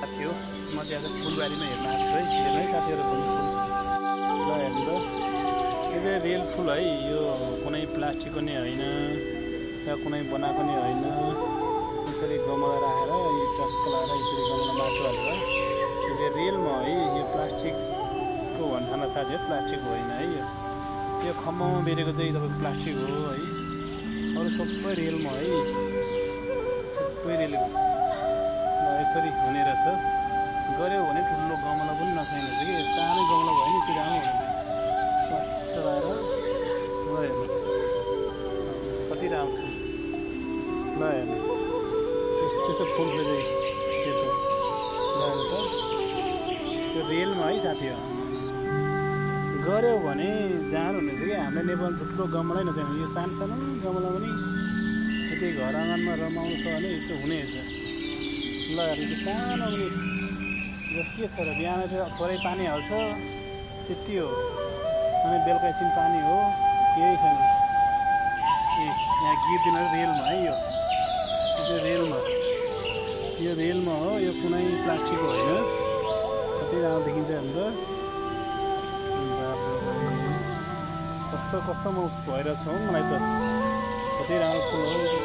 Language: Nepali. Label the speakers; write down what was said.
Speaker 1: थियो म चाहिँ आज फुलबारीमा हेर्न आएको छु है हेर्नु है साथीहरू पनि फुल ल हेर्नु त यो चाहिँ रियल फुल है यो कुनै प्लास्टिकको नै होइन या कुनै बनाएको नै होइन यसरी गमला राखेर यो टक्क लगाएर यसरी गमला माटो हालेर यो चाहिँ रियलमा है यो प्लास्टिकको भन्ठान साथी प्लास्टिक होइन है यो खम्बामा बेरेको चाहिँ तपाईँको प्लास्टिक हो है अरू सबै रियलमा है सबै रियल यसरी हुने रहेछ गऱ्यो भने ठुलो गमला पनि नचाहिने रहेछ कि सानो गमला भयो नि त्यो राम्रो हुने सट्ट लगाएर ल हेर्नुहोस् कति राम्रो छ ल हेर्नु यस्तो त फुलको चाहिँ सेतो ल त त्यो रियलमा है साथी हो गऱ्यो भने जानु हुनेछ कि हाम्रो नेपालमा ठुलो गमलै नचाहिने यो सानो सानो गमला पनि यति घर आँगनमा रमाउनु छ भने यस्तो हुनेछ ल त्यो सानो पनि जस के छ र बिहान थोरै पानी हाल्छ त्यति हो अनि बेलुका एकछिन पानी हो केही छैन यहाँ गिर्दिन रेलमा है यो चाहिँ रेलमा हो यो कुनै प्लास्टिकको होइन कति राम्रो देखिन्छ अन्त कस्तो कस्तो म भइरहेछ हौ मलाई त कति राम्रो फुल हो